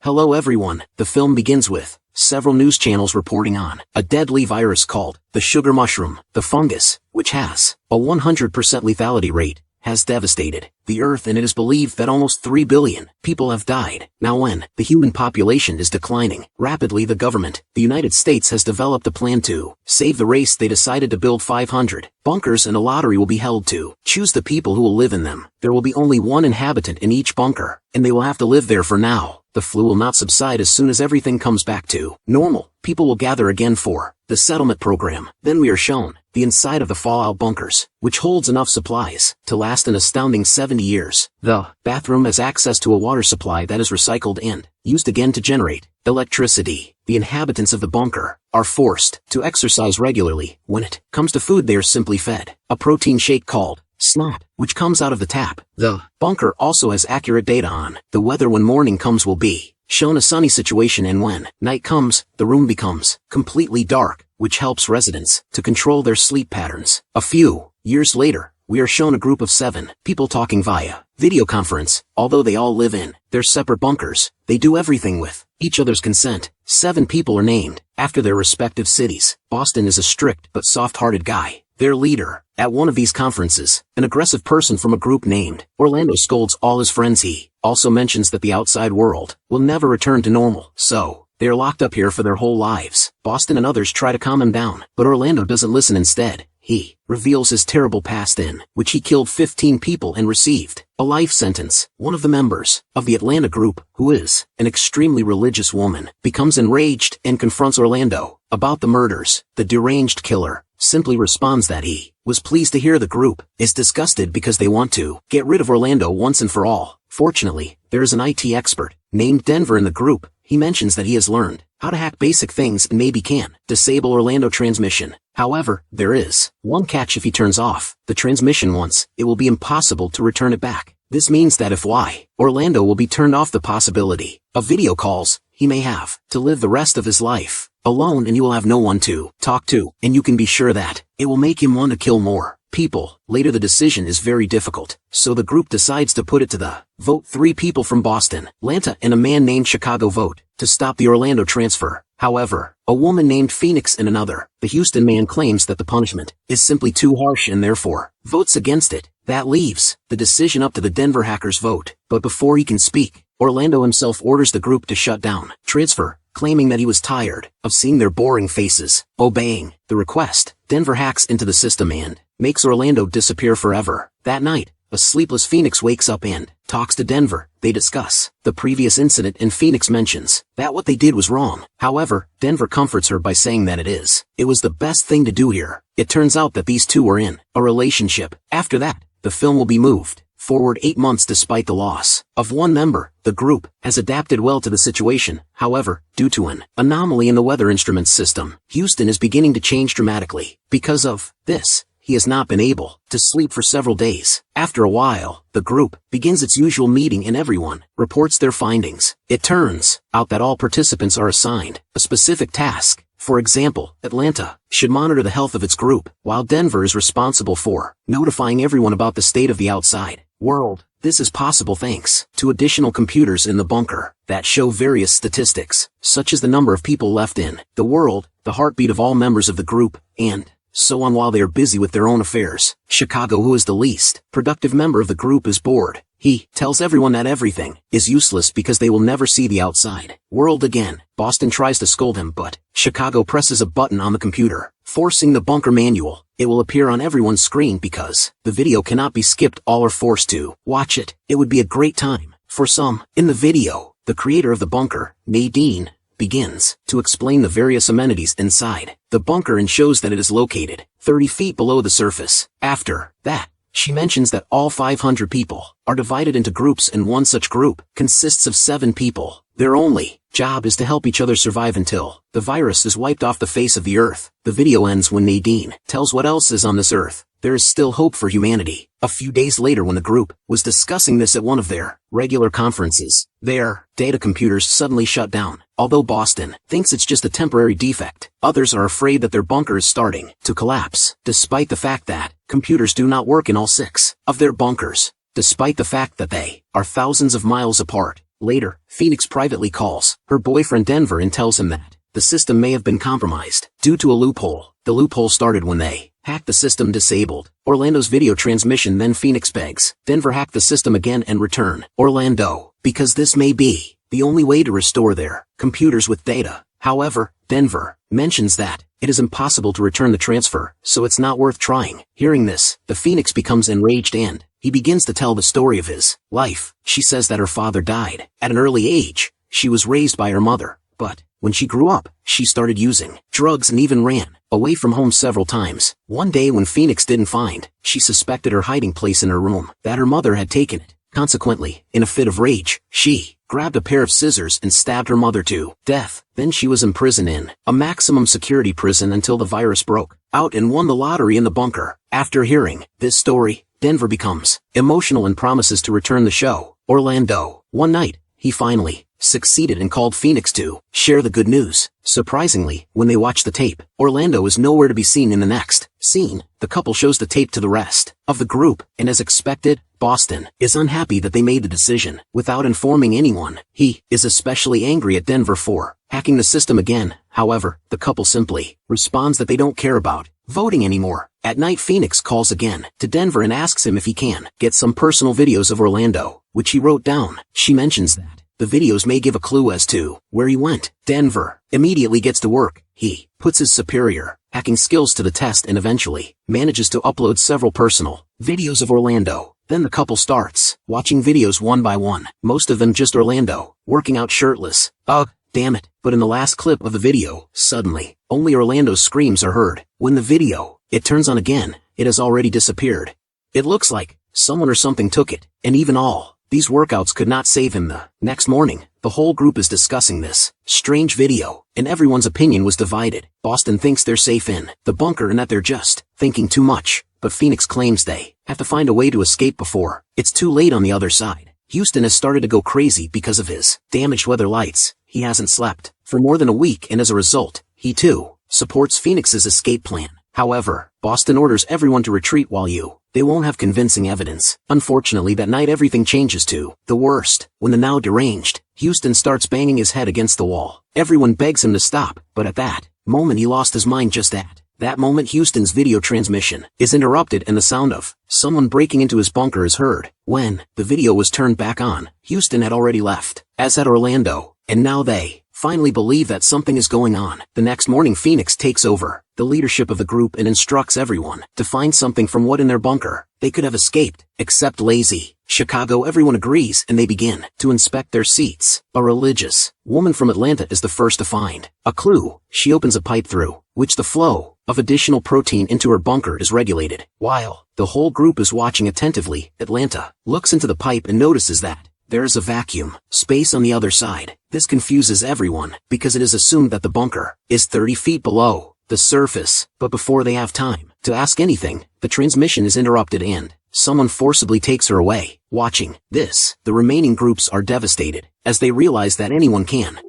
Hello everyone. The film begins with several news channels reporting on a deadly virus called the sugar mushroom, the fungus, which has a 100% lethality rate, has devastated the Earth, and it is believed that almost 3 billion people have died. Now when the human population is declining rapidly, the government, the United States, has developed a plan to save the race. They decided to build 500 bunkers, and a lottery will be held to choose the people who will live in them. There will be only one inhabitant in each bunker, and they will have to live there for now. The flu will not subside as soon as everything comes back to normal. People will gather again for the settlement program. Then we are shown the inside of the fallout bunkers, which holds enough supplies to last an astounding 70 years. The bathroom has access to a water supply that is recycled and used again to generate electricity. The inhabitants of the bunker are forced to exercise regularly. When it comes to food, they are simply fed a protein shake called snot, which comes out of the tap. The bunker also has accurate data on the weather. When morning comes, will be shown a sunny situation, and when night comes, the room becomes completely dark, which helps residents to control their sleep patterns. A few years later, we are shown a group of 7 people talking via video conference. Although they all live in their separate bunkers, they do everything with each other's consent. 7 people are named after their respective cities. Boston is a strict but soft-hearted guy, their leader. At one of these conferences, an aggressive person from a group named Orlando scolds all his friends. He also mentions that the outside world will never return to normal, so they are locked up here for their whole lives. Boston and others try to calm him down, but Orlando doesn't listen. Instead, he reveals his terrible past, in which he killed 15 people and received a life sentence. One of the members of the Atlanta group, who is an extremely religious woman, becomes enraged and confronts Orlando about the murders. The deranged killer simply responds that he was pleased to hear the group is disgusted because they want to get rid of Orlando once and for all. Fortunately, there is an IT expert named Denver in the group. He mentions that he has learned how to hack basic things and maybe can disable Orlando transmission. However, there is one catch: if he turns off the transmission once, it will be impossible to return it back. This means that if Orlando will be turned off, the possibility of video calls, he may have to live the rest of his life alone, and you will have no one to talk to, and you can be sure that it will make him want to kill more people. Later, the decision is very difficult, so the group decides to put it to the vote. 3 people from Boston, Atlanta, and a man named Chicago vote to stop the Orlando transfer. However, a woman named Phoenix and another, the Houston man, claims that the punishment is simply too harsh and therefore votes against it. That leaves the decision up to the Denver hackers vote, but before he can speak, Orlando himself orders the group to shut down transfer, claiming that he was tired of seeing their boring faces. Obeying the request, Denver hacks into the system and makes Orlando disappear forever. That night, a sleepless Phoenix wakes up and talks to Denver. They discuss the previous incident, and Phoenix mentions that what they did was wrong. However, Denver comforts her by saying that it was the best thing to do here. It turns out that these two were in a relationship. After that, the film will be moved forward 8 months. Despite the loss of one member, the group has adapted well to the situation. However, due to an anomaly in the weather instruments system, Houston is beginning to change dramatically. Because of this, he has not been able to sleep for several days. After a while, the group begins its usual meeting and everyone reports their findings. It turns out that all participants are assigned a specific task. For example, Atlanta should monitor the health of its group, while Denver is responsible for notifying everyone about the state of the outside world. This is possible thanks to additional computers in the bunker that show various statistics, such as the number of people left in the world, the heartbeat of all members of the group, and so on. While they are busy with their own affairs, Chicago, who is the least productive member of the group, is bored. He tells everyone that everything is useless because they will never see the outside world again. Boston tries to scold him, but Chicago presses a button on the computer, forcing the bunker manual. It will appear on everyone's screen because the video cannot be skipped. All are forced to watch it. It would be a great time for some. In the video, the creator of the bunker, Nadine, begins to explain the various amenities inside the bunker and shows that it is located 30 feet below the surface. After that, she mentions that all 500 people are divided into groups, and one such group consists of 7 people. Their only job is to help each other survive until the virus is wiped off the face of the earth. The video ends when Nadine tells what else is on this earth. There is still hope for humanity. A few days later, when the group was discussing this at one of their regular conferences, their data computers suddenly shut down. Although Boston thinks it's just a temporary defect, others are afraid that their bunker is starting to collapse, despite the fact that computers do not work in all 6 of their bunkers. Despite the fact that they are thousands of miles apart, Later, Phoenix privately calls her boyfriend Denver and tells him that the system may have been compromised due to a loophole. The loophole started when they hacked the system, disabled Orlando's video transmission. Then Phoenix begs Denver hack the system again and return Orlando, because this may be the only way to restore their computers with data. However, Denver mentions that it is impossible to return the transfer, so it's not worth trying. Hearing this, the Phoenix becomes enraged and he begins to tell the story of his life. She says that her father died at an early age. She was raised by her mother, but when she grew up, she started using drugs and even ran away from home several times. One day when Phoenix didn't find, she suspected her hiding place in her room, that her mother had taken it. Consequently, in a fit of rage, she grabbed a pair of scissors and stabbed her mother to death. Then she was imprisoned in a maximum security prison until the virus broke out and won the lottery in the bunker. After hearing this story, Denver becomes emotional and promises to return the show, Orlando. One night, he finally succeeded and called Phoenix to share the good news. Surprisingly, when they watch the tape, Orlando is nowhere to be seen. In the next scene, the couple shows the tape to the rest of the group, and as expected, Boston is unhappy that they made the decision without informing anyone. He is especially angry at Denver for hacking the system again. However, the couple simply responds that they don't care about voting anymore. At night, Phoenix calls again to Denver and asks him if he can get some personal videos of Orlando, which he wrote down. She mentions that the videos may give a clue as to where he went. Denver immediately gets to work. He puts his superior hacking skills to the test and eventually manages to upload several personal videos of Orlando. Then the couple starts watching videos one by one, most of them just Orlando working out shirtless. Ugh, damn it. But in the last clip of the video, suddenly, only Orlando's screams are heard. When the video, it turns on again, it has already disappeared. It looks like someone or something took it, and even all these workouts could not save him. The next morning, the whole group is discussing this strange video, and everyone's opinion was divided. Boston thinks they're safe in the bunker and that they're just thinking too much, but Phoenix claims they have to find a way to escape before it's too late on the other side. Houston has started to go crazy because of his damaged weather lights. He hasn't slept for more than a week, and as a result, he too supports Phoenix's escape plan. However, Boston orders everyone to retreat while they won't have convincing evidence. Unfortunately, that night everything changes to the worst. When the now deranged Houston starts banging his head against the wall, everyone begs him to stop, but at that moment he lost his mind. Just at that moment, Houston's video transmission is interrupted and the sound of someone breaking into his bunker is heard. When the video was turned back on, Houston had already left, as had Orlando, and now they finally believe that something is going on. The next morning, Phoenix takes over the leadership of the group and instructs everyone to find something from what in their bunker they could have escaped, except lazy Chicago. Everyone agrees and they begin to inspect their seats. A religious woman from Atlanta is the first to find a clue. She opens a pipe through which the flow of additional protein into her bunker is regulated. While the whole group is watching attentively, Atlanta looks into the pipe and notices that there is a vacuum space on the other side. This confuses everyone because it is assumed that the bunker is 30 feet below the surface, but before they have time to ask anything, the transmission is interrupted and someone forcibly takes her away. Watching this, the remaining groups are devastated as they realize that anyone can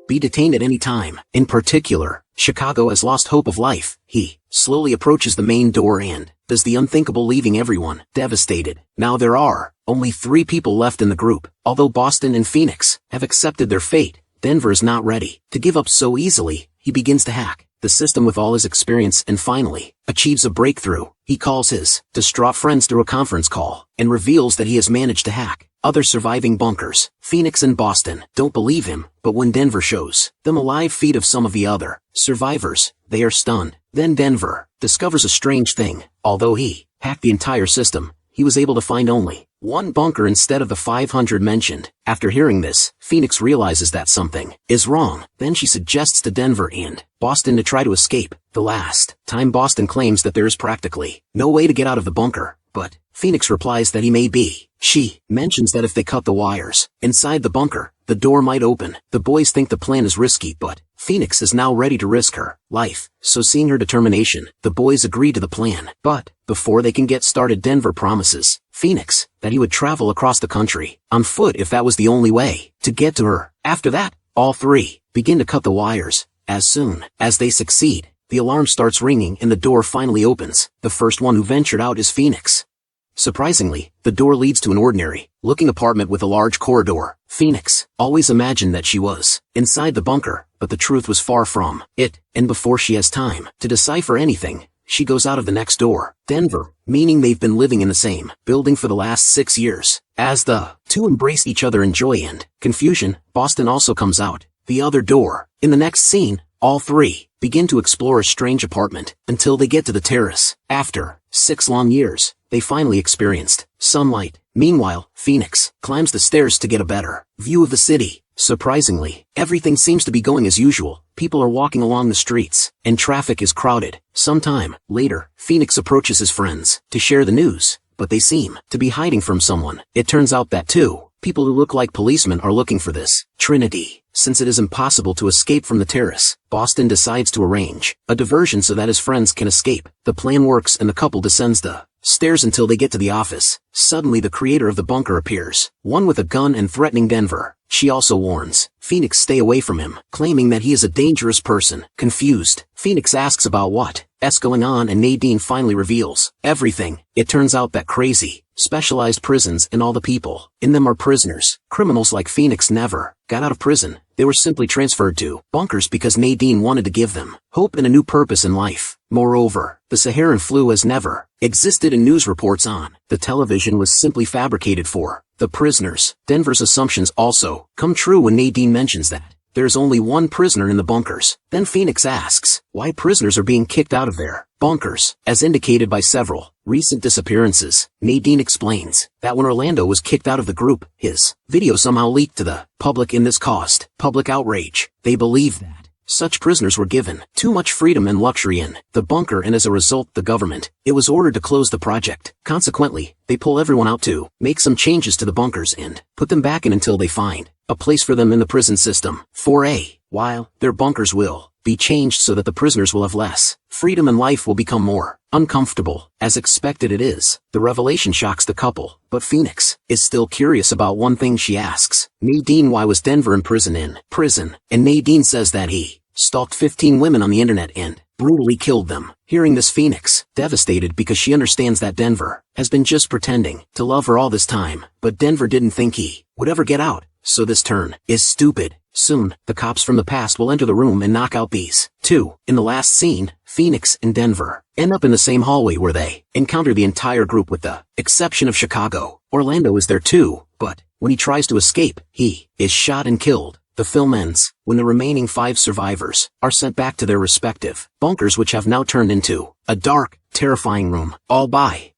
be detained at any time. In particular, Chicago has lost hope of life. He slowly approaches the main door and does the unthinkable, leaving everyone devastated. Now there are only 3 people left in the group. Although Boston and Phoenix have accepted their fate, Denver is not ready to give up so easily. He begins to hack the system with all his experience and finally achieves a breakthrough. He calls his distraught friends through a conference call and reveals that he has managed to hack other surviving bunkers. Phoenix and Boston don't believe him, but when Denver shows them a live feed of some of the other survivors, they are stunned. Then Denver discovers a strange thing. Although he hacked the entire system, he was able to find only 1 bunker instead of the 500 mentioned. After hearing this, Phoenix realizes that something is wrong. Then she suggests to Denver and Boston to try to escape. The last time, Boston claims that there is practically no way to get out of the bunker, but Phoenix replies that he may be. She mentions that if they cut the wires inside the bunker, the door might open. The boys think the plan is risky, but Phoenix is now ready to risk her life, so seeing her determination, the boys agree to the plan. But before they can get started, Denver promises Phoenix that he would travel across the country on foot if that was the only way to get to her. After that, all 3 begin to cut the wires. As soon as they succeed, the alarm starts ringing and the door finally opens. The first one who ventured out is Phoenix. Surprisingly, the door leads to an ordinary-looking apartment with a large corridor. Phoenix always imagined that she was inside the bunker, but the truth was far from it, and before she has time to decipher anything, she goes out of the next door. Denver, meaning they've been living in the same building for the last 6 years. As the two embrace each other in joy and confusion, Boston also comes out the other door. In the next scene, all three begin to explore a strange apartment until they get to the terrace. After 6 long years, they finally experienced sunlight. Meanwhile, Phoenix climbs the stairs to get a better view of the city. Surprisingly, everything seems to be going as usual. People are walking along the streets, and traffic is crowded. Sometime later, Phoenix approaches his friends to share the news, but they seem to be hiding from someone. It turns out that two people who look like policemen are looking for this Trinity. Since it is impossible to escape from the terrace, Boston decides to arrange a diversion so that his friends can escape. The plan works and the couple descends the stairs until they get to the office. Suddenly the creator of the bunker appears, one with a gun and threatening Denver. She also warns Phoenix stay away from him, claiming that he is a dangerous person. Confused, Phoenix asks about what's going on and Nadine finally reveals everything. It turns out that crazy, specialized prisons and all the people in them are prisoners. Criminals like Phoenix never got out of prison. They were simply transferred to bunkers because Nadine wanted to give them hope and a new purpose in life. Moreover, the Saharan flu has never existed and news reports on the television was simply fabricated for the prisoners. Denver's assumptions also come true when Nadine mentions that there's only one prisoner in the bunkers. Then Phoenix asks why prisoners are being kicked out of their bunkers, as indicated by several recent disappearances. Nadine explains that when Orlando was kicked out of the group, his video somehow leaked to the public and this caused public outrage. They believe that such prisoners were given too much freedom and luxury in the bunker, and as a result the government was ordered to close the project. Consequently, they pull everyone out to make some changes to the bunkers and put them back in until they find a place for them in the prison system. 4A, while their bunkers will be changed so that the prisoners will have less freedom and life will become more uncomfortable. As expected it is, the revelation shocks the couple, but Phoenix is still curious about one thing. She asks Nadine why was Denver in prison, and Nadine says that he stalked 15 women on the internet and brutally killed them. Hearing this, Phoenix devastated because she understands that Denver has been just pretending to love her all this time, but Denver didn't think he would ever get out, so this turn is stupid. Soon, the cops from the past will enter the room and knock out these two. In the last scene, Phoenix and Denver end up in the same hallway where they encounter the entire group with the exception of Chicago. Orlando is there too, but when he tries to escape, he is shot and killed. The film ends when the remaining 5 survivors are sent back to their respective bunkers, which have now turned into a dark, terrifying room, all by